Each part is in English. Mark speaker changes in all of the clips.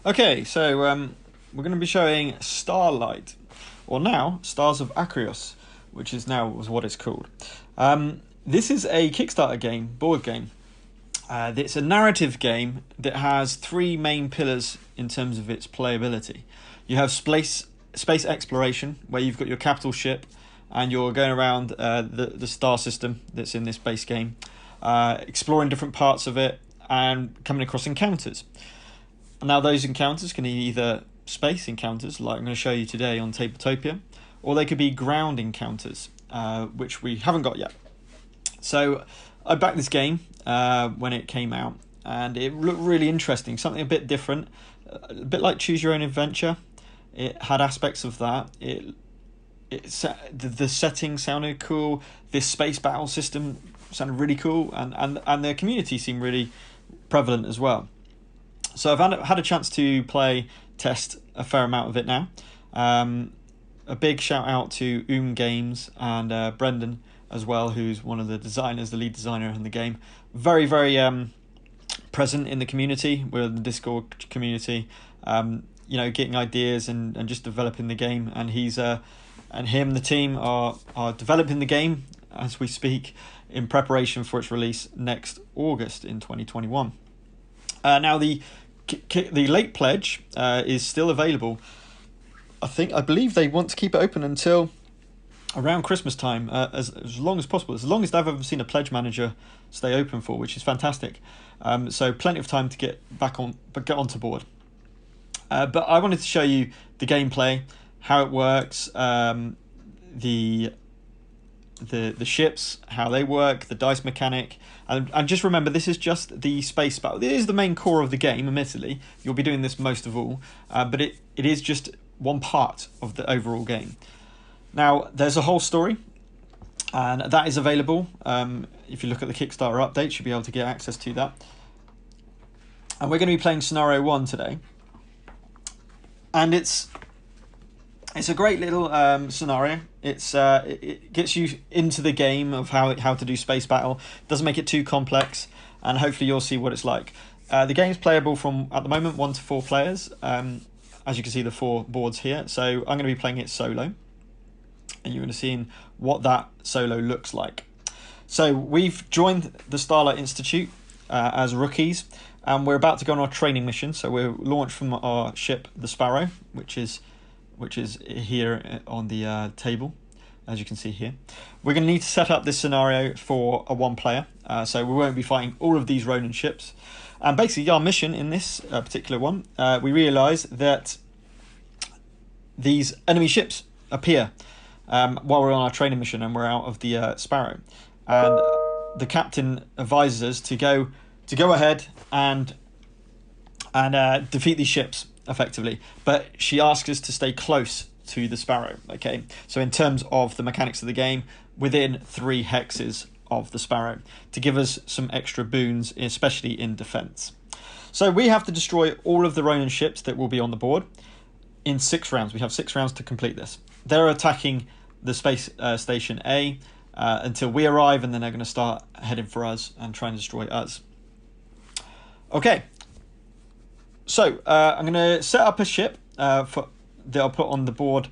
Speaker 1: Okay, so we're going to be showing Starlight, or now Stars of Akarios, which is now was what it's called. This is a Kickstarter game, board game. It's a narrative game that has three main pillars in terms of its playability. You have space exploration, where you've got your capital ship, and you're going around the star system that's in this base game, exploring different parts of it and coming across encounters. Now those encounters can be either space encounters, like I'm going to show you today on Tabletopia, or they could be ground encounters, which we haven't got yet. So I backed this game when it came out, and it looked really interesting, something a bit different, a bit like Choose Your Own Adventure. It had aspects of that. The setting sounded cool. This space battle system sounded really cool, and the community seemed really prevalent as well. So I've had a chance to test a fair amount of it now. A big shout out to Games and Brendan as well, who's one of the designers, the lead designer in the game. Very, very present in the community. We're in the Discord community, getting ideas and just developing the game. And the team are developing the game as we speak in preparation for its release next August in 2021. Now the late pledge is still available. I believe they want to keep it open until around Christmas time, as long as possible. As long as I've ever seen a pledge manager stay open for, which is fantastic. So plenty of time to get onto board. But I wanted to show you the gameplay, how it works, the ships, how they work, the dice mechanic, and just remember, this is just the space battle. It is the main core of the game, admittedly. You'll be doing this most of all, but it is just one part of the overall game. Now, there's a whole story, and that is available. If you look at the Kickstarter update, you'll be able to get access to that. And we're going to be playing Scenario 1 today. And it's a great little scenario. It gets you into the game of how to do space battle. Doesn't make it too complex, and hopefully you'll see what it's like. The game's playable from, at the moment, 1 to 4 players. As you can see, the 4 boards here. So I'm going to be playing it solo, and you're going to see what that solo looks like. So we've joined the Starlight Institute as rookies, and we're about to go on our training mission. So we're launched from our ship, the Sparrow, which is here on the table, as you can see here. We're going to need to set up this scenario for a 1-player, so we won't be fighting all of these Ronin ships. And basically our mission in this particular one, we realise that these enemy ships appear while we're on our training mission and we're out of the Sparrow, and the captain advises us to go ahead and defeat these ships effectively, but she asks us to stay close to the Sparrow. Okay, so in terms of the mechanics of the game, within 3 hexes of the Sparrow, to give us some extra boons, especially in defense. So we have to destroy all of the Ronin ships that will be on the board in 6 rounds. We have 6 rounds to complete this. They're attacking the space station A until we arrive, and then they're going to start heading for us and try and destroy us. Okay, so I'm going to set up a ship that I'll put on the board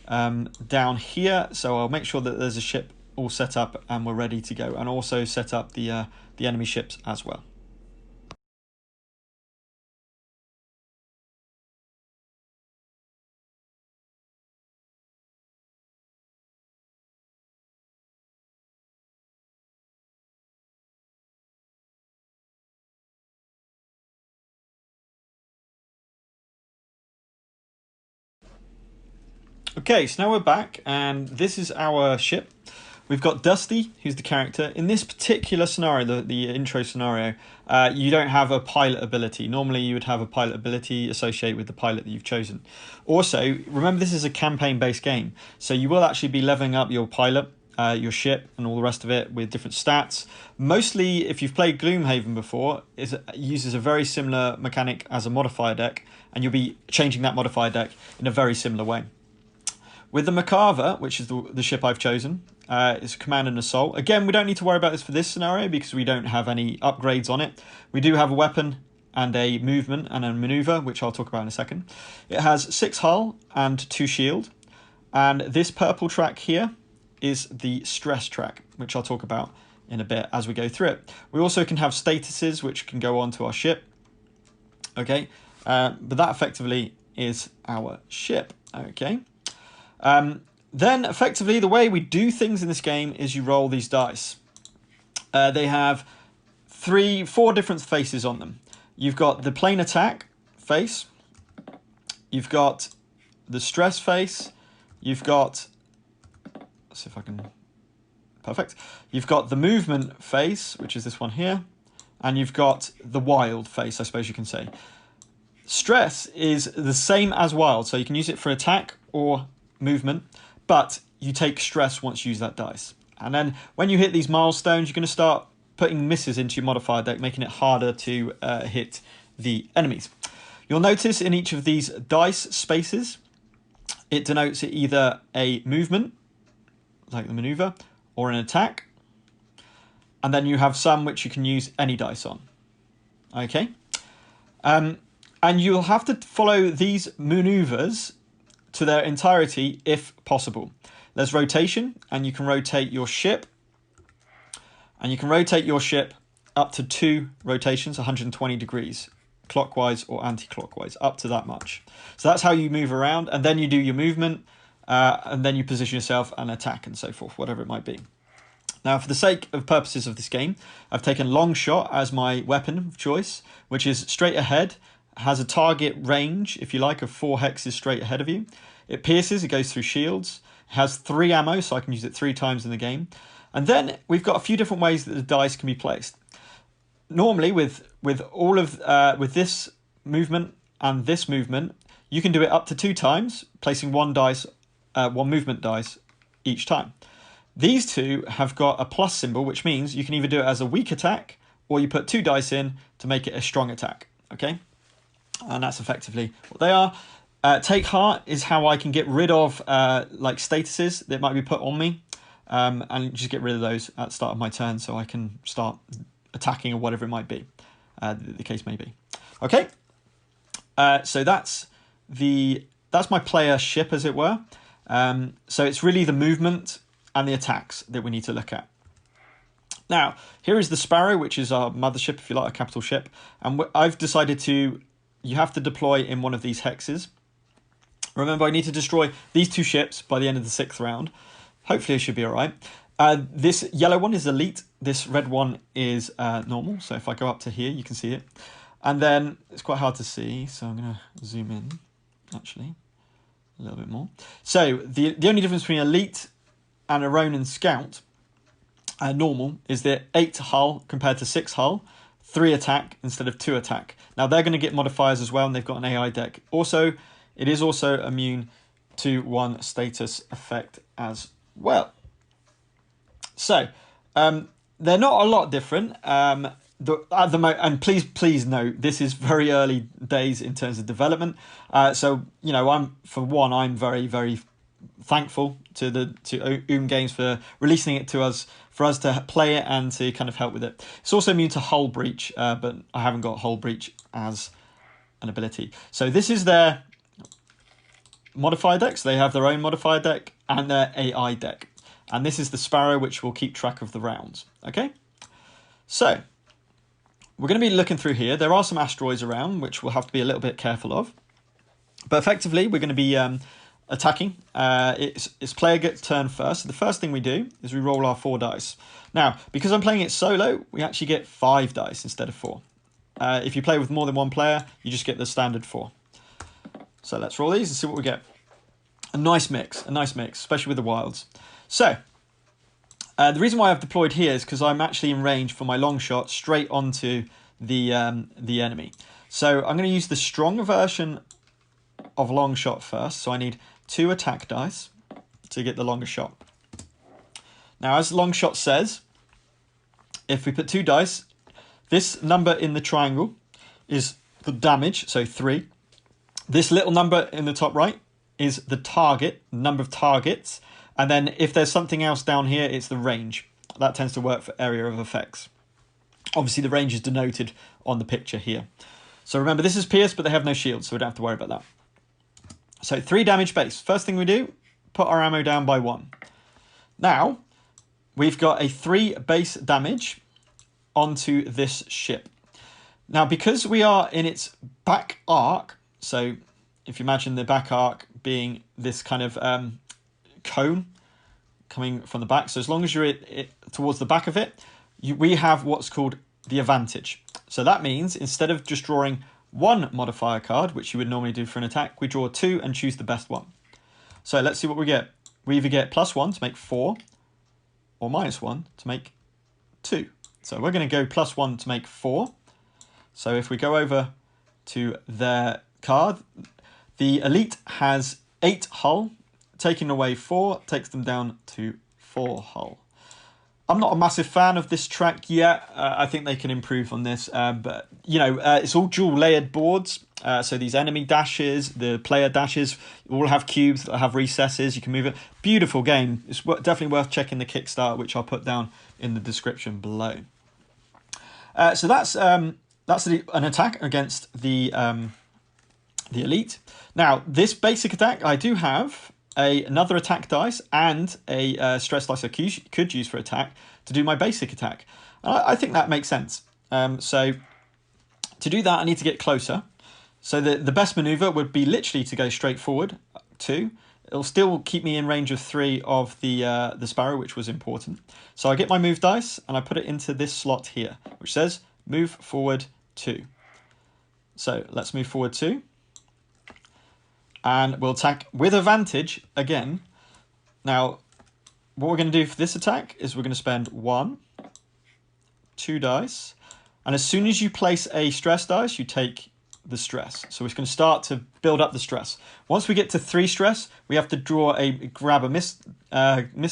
Speaker 1: down here. So I'll make sure that there's a ship all set up and we're ready to go, and also set up the enemy ships as well. Okay, so now we're back, and this is our ship. We've got Dusty, who's the character. In this particular scenario, the intro scenario, you don't have a pilot ability. Normally you would have a pilot ability associated with the pilot that you've chosen. Also, remember, this is a campaign-based game, so you will actually be leveling up your pilot, your ship, and all the rest of it with different stats. Mostly, if you've played Gloomhaven before, it uses a very similar mechanic as a modifier deck, and you'll be changing that modifier deck in a very similar way. With the Macabre, which is the ship I've chosen, it's Command and Assault. Again, we don't need to worry about this for this scenario because we don't have any upgrades on it. We do have a weapon and a movement and a maneuver, which I'll talk about in a second. It has 6 hull and 2 shield. And this purple track here is the stress track, which I'll talk about in a bit as we go through it. We also can have statuses, which can go onto our ship. Okay, but that effectively is our ship. Okay. Then effectively the way we do things in this game is you roll these dice. They have 4 different faces on them. You've got the plain attack face. You've got the stress face. You've got, let's see if I can, perfect. You've got the movement face, which is this one here. And you've got the wild face, I suppose you can say. Stress is the same as wild, so you can use it for attack or movement, but you take stress once you use that dice. And then when you hit these milestones, you're going to start putting misses into your modifier deck, making it harder to hit the enemies. You'll notice in each of these dice spaces, it denotes either a movement, like the maneuver, or an attack. And then you have some which you can use any dice on. Okay? And you'll have to follow these maneuvers to their entirety if possible. There's rotation, and you can rotate your ship. And you can rotate your ship up to 2 rotations, 120 degrees, clockwise or anti-clockwise, up to that much. So that's how you move around, and then you do your movement, and then you position yourself and attack and so forth, whatever it might be. Now, for the sake of purposes of this game, I've taken long shot as my weapon of choice, which is straight ahead, has a target range, if you like, of 4 hexes straight ahead of you. It pierces, it goes through shields, it has 3 ammo, so I can use it 3 times in the game. And then we've got a few different ways that the dice can be placed. Normally, with this movement and this movement, you can do it up to 2 times, placing one movement dice each time. These 2 have got a plus symbol, which means you can either do it as a weak attack or you put 2 dice in to make it a strong attack. Okay, and that's effectively what they are. Take heart is how I can get rid of like statuses that might be put on me. And just get rid of those at the start of my turn so I can start attacking or whatever it might be, the case may be. Okay, so that's my player ship, as it were. So it's really the movement and the attacks that we need to look at. Now, here is the Sparrow, which is our mothership, if you like, a capital ship. And I've decided you have to deploy in one of these hexes. Remember, I need to destroy these 2 ships by the end of the 6th round. Hopefully it should be all right. This yellow one is elite. This red one is normal. So if I go up to here, you can see it. And then it's quite hard to see, so I'm going to zoom in, actually, a little bit more. So the only difference between elite and a Ronin Scout, normal, is that 8 hull compared to 6 hull, 3 attack instead of 2 attack. Now they're going to get modifiers as well, and they've got an AI deck. Also, it is also immune to 1 status effect as well. So they're not a lot different at the moment, and please note this is very early days in terms of development. So I'm very, very thankful to Games for releasing it to us, for us to play it and to kind of help with it. It's also immune to hull breach, but I haven't got hull breach as an ability. So this is their modifier decks. They have their own modifier deck and their AI deck. And this is the Sparrow, which will keep track of the rounds. Okay? So, we're going to be looking through here. There are some asteroids around, which we'll have to be a little bit careful of. But effectively, we're going to be attacking. It's player gets turn first. So the first thing we do is we roll our 4 dice. Now, because I'm playing it solo, we actually get 5 dice instead of 4. If you play with more than 1 player, you just get the standard 4. So let's roll these and see what we get. A nice mix, especially with the wilds. So, the reason why I've deployed here is because I'm actually in range for my long shot straight onto the enemy. So I'm going to use the stronger version of long shot first. So I need 2 attack dice to get the longer shot. Now, as long shot says, if we put 2 dice, this number in the triangle is the damage, so 3. This little number in the top right is the target, number of targets. And then if there's something else down here, it's the range. That tends to work for area of effects. Obviously, the range is denoted on the picture here. So remember, this is pierce, but they have no shield, so we don't have to worry about that. So 3 damage base. First thing we do, put our ammo down by 1. Now, we've got a 3 base damage onto this ship. Now, because we are in its back arc, so if you imagine the back arc being this kind of cone coming from the back, so as long as you're towards the back of it, we have what's called the advantage. So that means instead of just drawing 1 modifier card, which you would normally do for an attack, we draw 2 and choose the best one. So let's see what we get. We either get +1 to make 4 or -1 to make 2. So we're going to go +1 to make 4. So if we go over to their card, the elite has 8 hull. Taking away 4 takes them down to 4 hull. I'm not a massive fan of this track yet. I think they can improve on this. But, you know, it's all dual layered boards. So these enemy dashes, the player dashes, all have cubes that have recesses. You can move it. Beautiful game. It's definitely worth checking the Kickstarter, which I'll put down in the description below. So that's an attack against the elite. Now, this basic attack, I do have another attack dice and a stress dice I could use for attack to do my basic attack. I think that makes sense. So to do that, I need to get closer. So the best maneuver would be literally to go straight forward 2. It'll still keep me in range of 3 of the sparrow, which was important. So I get my move dice and I put it into this slot here, which says move forward 2. So let's move forward 2. And we'll attack with advantage again. Now, what we're going to do for this attack is we're going to spend 1, 2 dice. And as soon as you place a stress dice, you take the stress. So it's going to start to build up the stress. Once we get to 3 stress, we have to grab a miss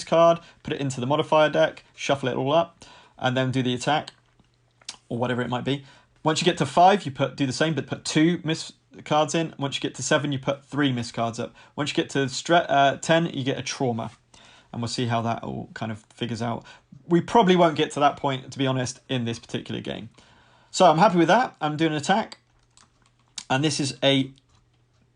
Speaker 1: card, put it into the modifier deck, shuffle it all up, and then do the attack, or whatever it might be. Once you get to 5, you do the same, but put 2 miss cards in. Once you get to 7, you put 3 miss cards up. Once you get to 10, you get a trauma. And we'll see how that all kind of figures out. We probably won't get to that point, to be honest, in this particular game. So I'm happy with that. I'm doing an attack. And this is a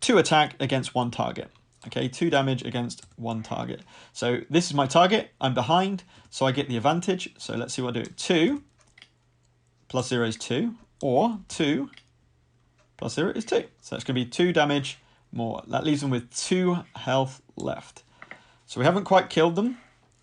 Speaker 1: 2 attack against 1 target. Okay, 2 damage against 1 target. So this is my target. I'm behind, so I get the advantage. So let's see what I do. 2 plus 0 is 2, or 2 plus 0 is 2. So it's going to be 2 damage more. That leaves them with 2 health left. So we haven't quite killed them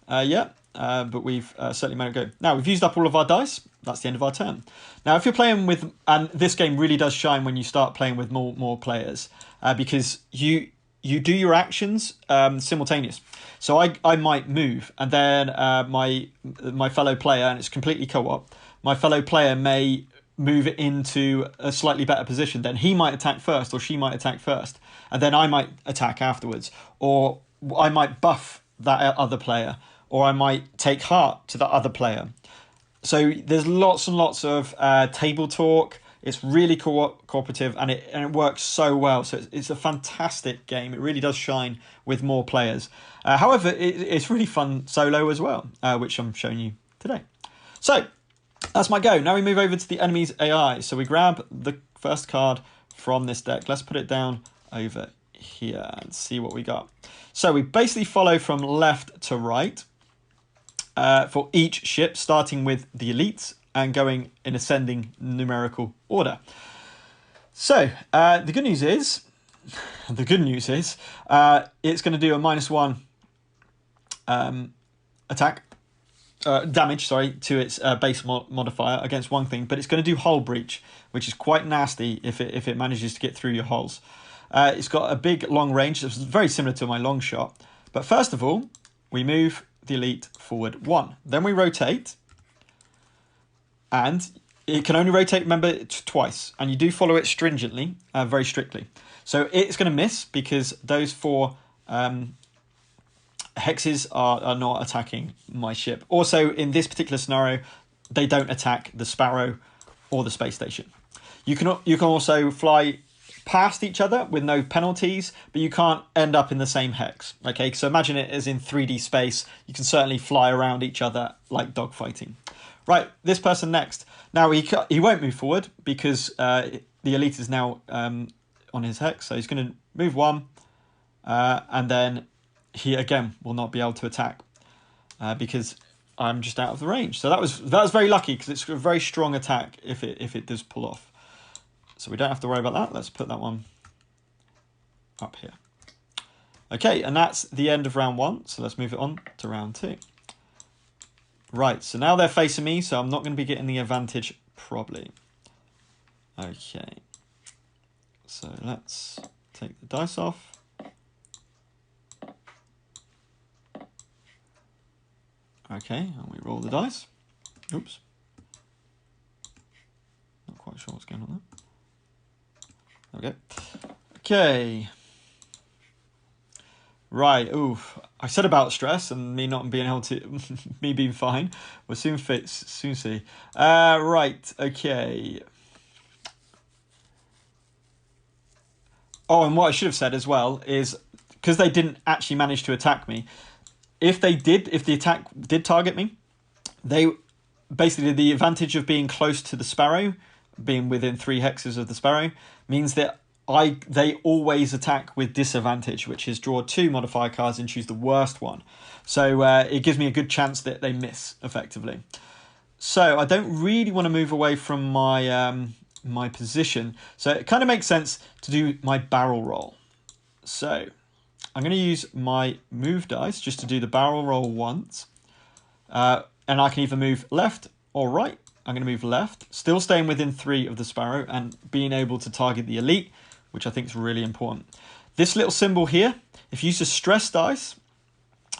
Speaker 1: yet, but we've certainly made it go. Now, we've used up all of our dice. That's the end of our turn. Now, if you're playing with... And this game really does shine when you start playing with more players, because you do your actions simultaneous. So I might move, and then my fellow player, and it's completely co-op, my fellow player may move into a slightly better position. Then he might attack first, or she might attack first, and then I might attack afterwards, or I might buff that other player, or I might take heart to the other player. So there's lots and lots of table talk. It's really cooperative, and it works so well. So it's a fantastic game. It really does shine with more players. However, it's really fun solo as well, which I'm showing you today. So that's my go. Now we move over to the enemy's AI. So we grab the first card from this deck. Let's put it down over here and see what we got. So we basically follow from left to right for each ship, starting with the elites and going in ascending numerical order. So the good news is it's going to do a -1 attack damage, to its base modifier against one thing, but it's going to do hull breach, which is quite nasty if it manages to get through your hulls. It's got a big long range. It's very similar to my long shot. But first of all, we move the elite forward 1. Then we rotate. And it can only rotate, remember, twice. And you do follow it stringently, very strictly. So it's going to miss because those 4 hexes are not attacking my ship. Also, in this particular scenario, they don't attack the Sparrow or the space station. You can also fly past each other with no penalties, but you can't end up in the same hex. Okay, so imagine it as in 3D space. You can certainly fly around each other like dogfighting. Right, this person next. Now he won't move forward because the elite is now on his hex, so he's going to move 1, and then he again will not be able to attack because I'm just out of the range. So that was very lucky, because it's a very strong attack if it does pull off. So we don't have to worry about that. Let's put that one up here. Okay, and that's the end of round 1. So let's move it on to round 2. Right, so now they're facing me, so I'm not going to be getting the advantage probably. Okay, so let's take the dice off. Okay, and we roll the dice. Oops. Not quite sure what's going on there. There we go. Okay. Right, ooh, I said about stress and me not being able to, me being fine. We'll soon see. Right, okay. Oh, and what I should have said as well is, because they didn't actually manage to attack me, if the attack did target me, they basically, the advantage of being close to the sparrow, being within 3 hexes of the sparrow, means that they always attack with disadvantage, which is draw 2 modifier cards and choose the worst one. So it gives me a good chance that they miss effectively. So I don't really want to move away from my my position. So it kind of makes sense to do my barrel roll. So I'm going to use my move dice just to do the barrel roll once. And I can either move left or right. I'm going to move left, still staying within 3 of the sparrow and being able to target the elite, which I think is really important. This little symbol here, if you use a stress dice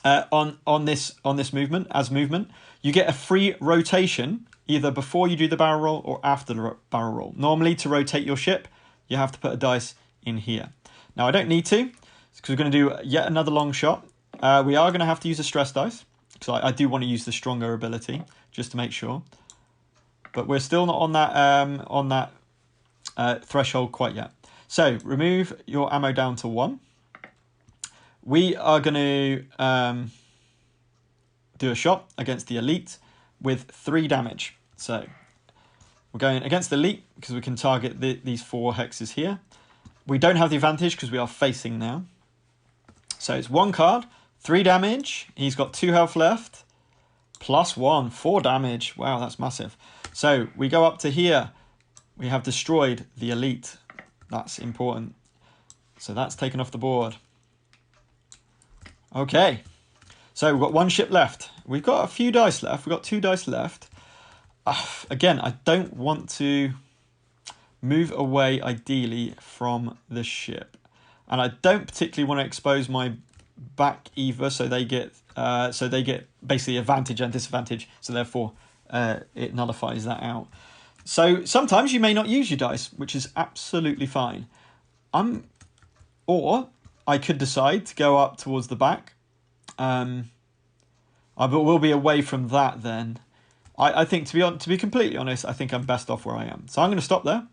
Speaker 1: on this movement as movement, you get a free rotation either before you do the barrel roll or after the barrel roll. Normally, to rotate your ship, you have to put a dice in here. Now, I don't need to, because we're going to do yet another long shot. We are going to have to use a stress dice, because I do want to use the stronger ability, just to make sure. But we're still not on that threshold quite yet. So remove your ammo down to 1. We are going to do a shot against the elite with 3 damage. So we're going against the elite because we can target these 4 hexes here. We don't have the advantage because we are facing now. So it's 1 card, 3 damage. He's got 2 health left. +1, 4 damage. Wow, that's massive. So we go up to here. We have destroyed the elite. That's important. So that's taken off the board. Okay. So we've got 1 ship left. We've got a few dice left. We've got 2 dice left. Again, I don't want to move away, ideally, from the ship. And I don't particularly want to expose my back either, so they get basically advantage and disadvantage. So therefore, it nullifies that out. So sometimes you may not use your dice, which is absolutely fine. Or I could decide to go up towards the back. I will be away from that then. I think, to be completely honest, I think I'm best off where I am. So I'm going to stop there.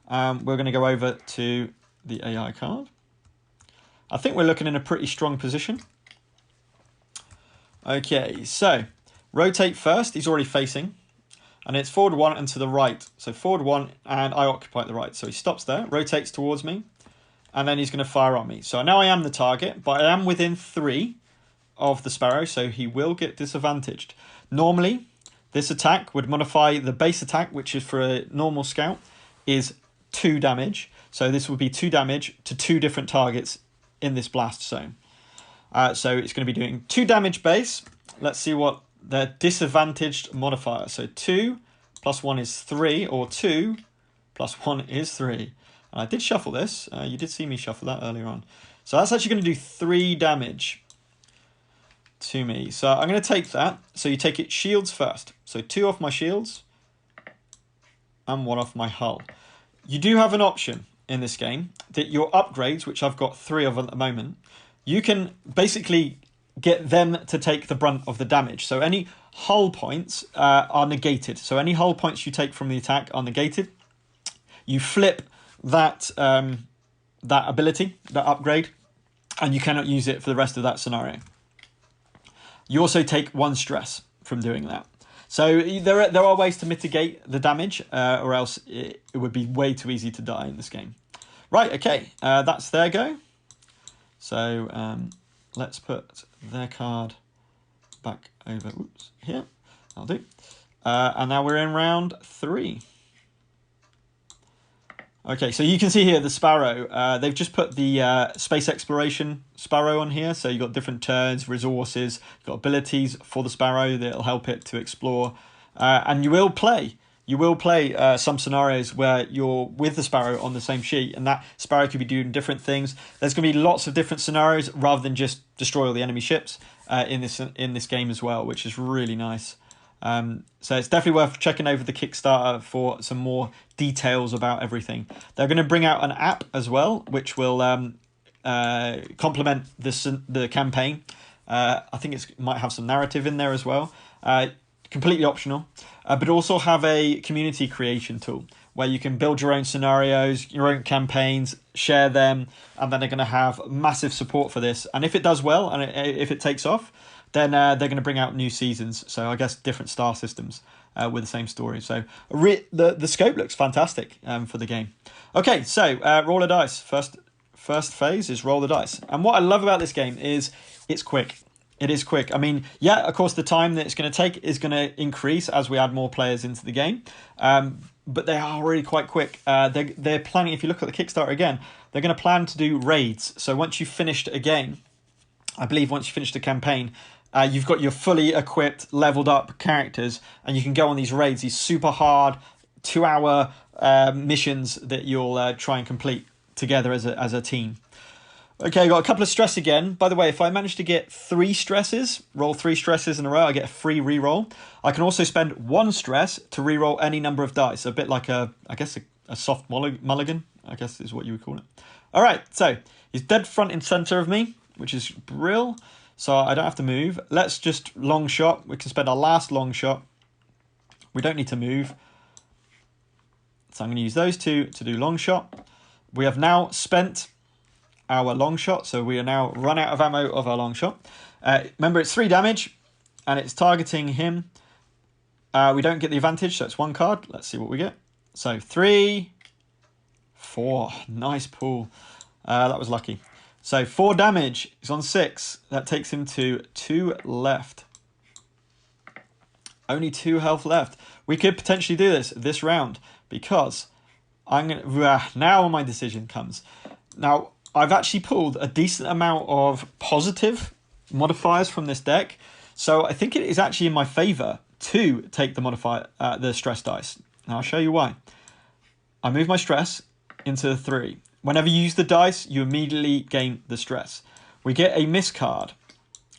Speaker 1: We're going to go over to the AI card. I think we're looking in a pretty strong position. Okay, so rotate first. He's already facing. And it's forward 1 and to the right. So forward 1 and I occupy the right. So he stops there, rotates towards me, and then he's going to fire on me. So now I am the target, but I am within 3 of the sparrow, so he will get disadvantaged. Normally, this attack would modify the base attack, which is for a normal scout, is 2 damage. So this would be 2 damage to 2 different targets in this blast zone. So it's going to be doing 2 damage base. Let's see what the disadvantaged modifier. So 2 + 1 is 3, or 2 + 1 is 3. And I did shuffle this. You did see me shuffle that earlier on. So that's actually going to do 3 damage to me. So I'm going to take that. So you take it shields first. So 2 off my shields and 1 off my hull. You do have an option in this game that your upgrades, which I've got 3 of at the moment, you can basically get them to take the brunt of the damage. So any hull points are negated. So any hull points you take from the attack are negated. You flip that that ability, that upgrade, and you cannot use it for the rest of that scenario. You also take 1 stress from doing that. So there are ways to mitigate the damage, or else it would be way too easy to die in this game. Right, okay, that's their go. So let's put their card back over, oops, here, that'll do. And now we're in round 3. Okay, so you can see here the Sparrow. They've just put the space exploration Sparrow on here. So you've got different turns, resources, you've got abilities for the Sparrow that'll help it to explore. And you will play some scenarios where you're with the Sparrow on the same sheet, and that Sparrow could be doing different things. There's going to be lots of different scenarios rather than just destroy all the enemy ships in this game as well, which is really nice. So it's definitely worth checking over the Kickstarter for some more details about everything. They're going to bring out an app as well, which will complement the campaign. I think it might have some narrative in there as well. Completely optional, but also have a community creation tool where you can build your own scenarios, your own campaigns, share them, and then they're going to have massive support for this. And if it does well, and if it takes off, then they're going to bring out new seasons. So I guess different star systems with the same story. So the scope looks fantastic for the game. Okay, so roll a dice. First phase is roll the dice. And what I love about this game is it's quick. It is quick. I mean, yeah, of course, the time that it's going to take is going to increase as we add more players into the game. But they are really quite quick. They're planning, if you look at the Kickstarter again, they're going to plan to do raids. So once you've finished a game, I believe once you've finished a campaign, you've got your fully equipped, leveled up characters, and you can go on these raids, these super hard 2-hour missions that you'll try and complete together as a team. Okay, got a couple of stress again. By the way, if I manage to get 3 stresses, roll 3 stresses in a row, I get a free reroll. I can also spend 1 stress to reroll any number of dice. A bit like I guess a soft mulligan, I guess is what you would call it. All right, so he's dead front and center of me, which is brill. So I don't have to move. Let's just long shot. We can spend our last long shot. We don't need to move. So I'm going to use those 2 to do long shot. We have now spent our long shot, so we are now run out of ammo of our long shot. Remember, it's 3 damage, and it's targeting him. We don't get the advantage, so it's 1 card. Let's see what we get. So 3, 4. Nice pull. That was lucky. So 4 damage. He's on 6. That takes him to 2 left. Only 2 health left. We could potentially do this round, because I'm gonna. Now my decision comes. Now, I've actually pulled a decent amount of positive modifiers from this deck, so I think it is actually in my favour to take the stress dice. Now I'll show you why. I move my stress into 3. Whenever you use the dice, you immediately gain the stress. We get a miss card,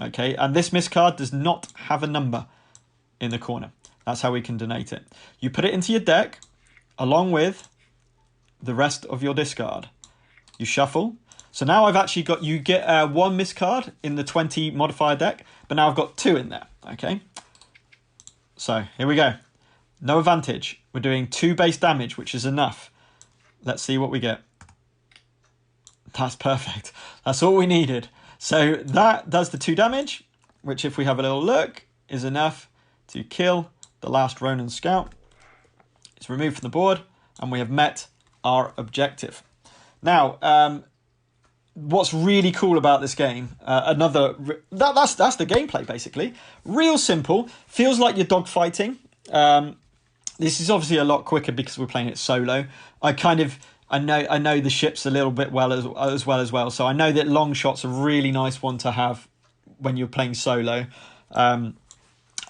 Speaker 1: okay, and this miss card does not have a number in the corner. That's how we can donate it. You put it into your deck along with the rest of your discard. You shuffle. So now I've actually got, you get 1 miss card in the 20 modifier deck, but now I've got 2 in there, okay? So here we go. No advantage. We're doing 2 base damage, which is enough. Let's see what we get. That's perfect. That's all we needed. So that does the 2 damage, which if we have a little look, is enough to kill the last Ronin scout. It's removed from the board, and we have met our objective. Now, what's really cool about this game, that's the gameplay basically. Real simple, feels like you're dogfighting. This is obviously a lot quicker because we're playing it solo. I know the ships a little bit as well. So I know that long shot's a really nice one to have when you're playing solo.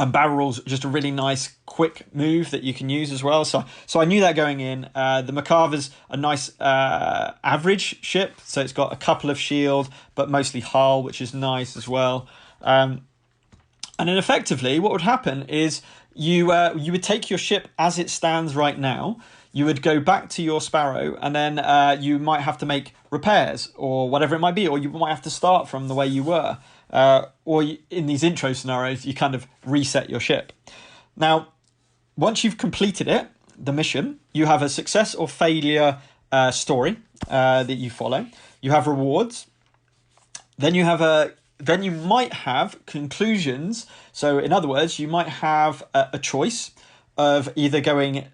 Speaker 1: And barrel roll's just a really nice quick move that you can use as well. So I knew that going in. The Macava's a nice average ship. So it's got a couple of shield, but mostly hull, which is nice as well. And then effectively what would happen is you would take your ship as it stands right now. You would go back to your Sparrow, and then you might have to make repairs or whatever it might be, or you might have to start from the way you were. Or in these intro scenarios, you kind of reset your ship. Now, once you've completed it, the mission, you have a success or failure story that you follow. You have rewards. Then you have then you might have conclusions. So in other words, you might have a choice of either going,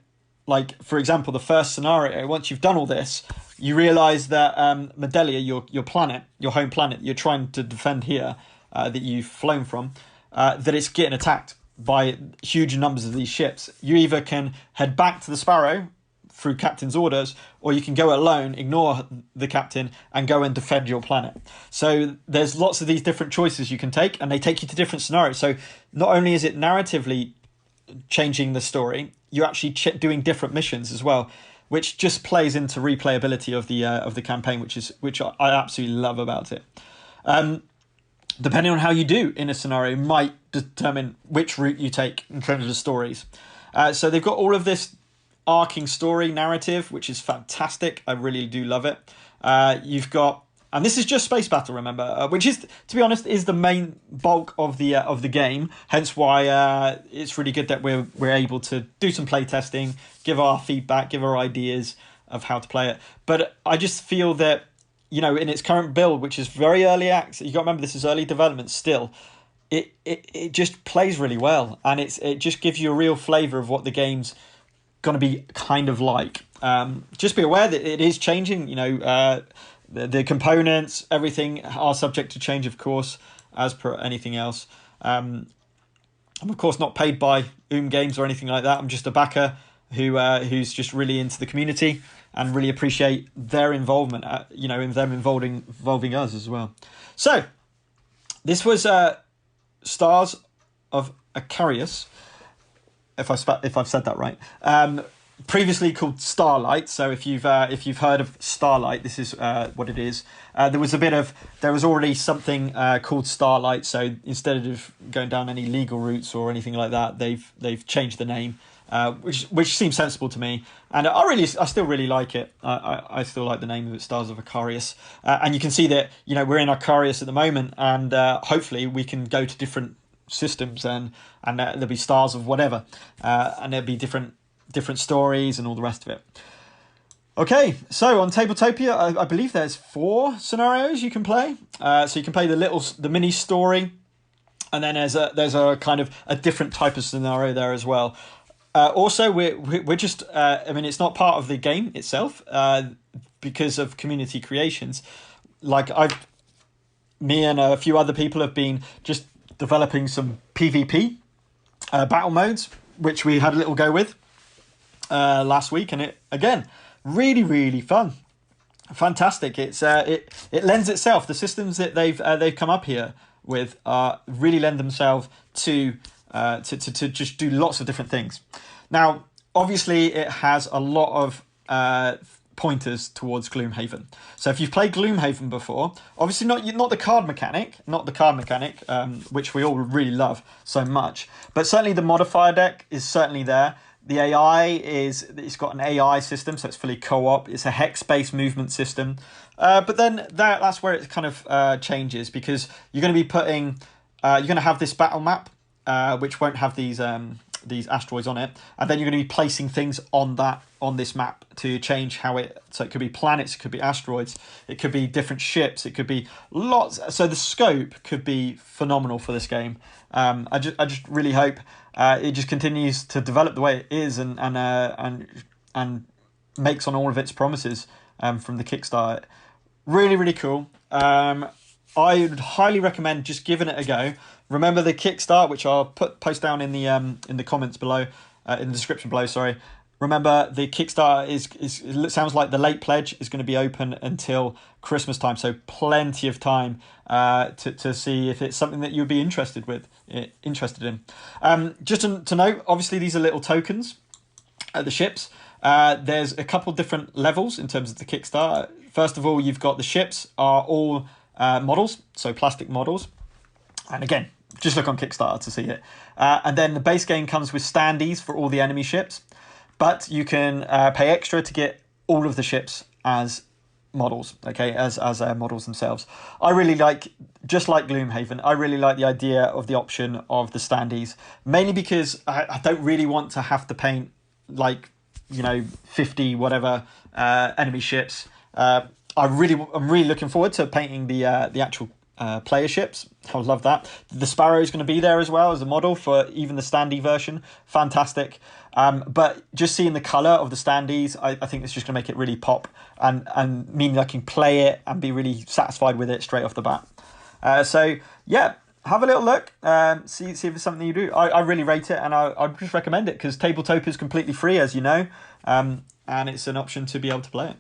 Speaker 1: like, for example, the first scenario, once you've done all this, you realise that Medelia, your planet, your home planet you're trying to defend here, that you've flown from, that it's getting attacked by huge numbers of these ships. You either can head back to the Sparrow through captain's orders, or you can go alone, ignore the captain, and go and defend your planet. So there's lots of these different choices you can take, and they take you to different scenarios. So not only is it narratively changing the story, you're actually doing different missions as well, which just plays into replayability of the campaign, which I absolutely love about it. Depending on how you do in a scenario might determine which route you take in terms of the stories. So they've got all of this arcing story narrative, which is fantastic. I really do love it. You've got, and this is just space battle, remember, which is, to be honest, is the main bulk of the game. Hence why it's really good that we're able to do some play testing, give our feedback, give our ideas of how to play it. But I just feel that, you know, in its current build, which is very early access, you got to remember this is early development still. It just plays really well, and it just gives you a real flavour of what the game's going to be kind of like. Just be aware that it is changing. You know, the components, everything are subject to change, of course, as per anything else. I'm of course not paid by Games or anything like that. I'm just a backer who's just really into the community and really appreciate their involvement. You know, in them involving us as well. So this was Stars of Akarios, if I've said that right. Previously called Starlight. So if you've heard of Starlight, this is what it is. There was already something called Starlight. So instead of going down any legal routes or anything like that, they've changed the name, which seems sensible to me. And I still really like it. I still like the name of it, Stars of Akarios. And you can see that, you know, we're in Akarios at the moment, and hopefully we can go to different systems and there'll be stars of whatever, and there'll be different stories and all the rest of it. Okay, so on Tabletopia, I believe there's 4 scenarios you can play. So you can play the mini story, and then there's a kind of a different type of scenario there as well. Also, we're just I mean, it's not part of the game itself because of community creations. Like me and a few other people have been just developing some PvP battle modes, which we had a little go with last week, and it again really fun, fantastic. It's it lends itself. The systems that they've come up here with really lend themselves to just do lots of different things. Now, obviously, it has a lot of pointers towards Gloomhaven. So if you've played Gloomhaven before, obviously not the card mechanic, which we all really love so much, but certainly the modifier deck is certainly there. The AI it's got an AI system, so it's fully co-op. It's a hex-based movement system, but then that's where it kind of changes, because you're going to be you're going to have this battle map, which won't have these asteroids on it, and then you're going to be placing things on this map to change so it could be planets, it could be asteroids, it could be different ships, it could be lots. So the scope could be phenomenal for this game. I just really hope it just continues to develop the way it is and makes on all of its promises from the Kickstarter. Really cool. I would highly recommend just giving it a go. Remember the Kickstarter, which I'll post down in the comments below, in the description below. Sorry. Remember the Kickstarter it sounds like the late pledge is going to be open until Christmas time, so plenty of time to see if it's something that you'd be interested in. Just to note, obviously these are little tokens, the ships. There's a couple different levels in terms of the Kickstarter. First of all, you've got the ships are all models, so plastic models. And again, just look on Kickstarter to see it. And then the base game comes with standees for all the enemy ships. But you can pay extra to get all of the ships as models, okay, as models themselves. I really just like Gloomhaven, I really like the idea of the option of the standees, mainly because I don't really want to have to paint 50 whatever enemy ships. I'm really looking forward to painting the actual player ships. I would love that. The Sparrow is going to be there as well as a model for even the standee version. Fantastic. But just seeing the colour of the standees, I think it's just going to make it really pop and mean I can play it and be really satisfied with it straight off the bat. So yeah, have a little look, see if it's something you do. I really rate it, and I'd just recommend it because Tabletopia is completely free, as you know, and it's an option to be able to play it.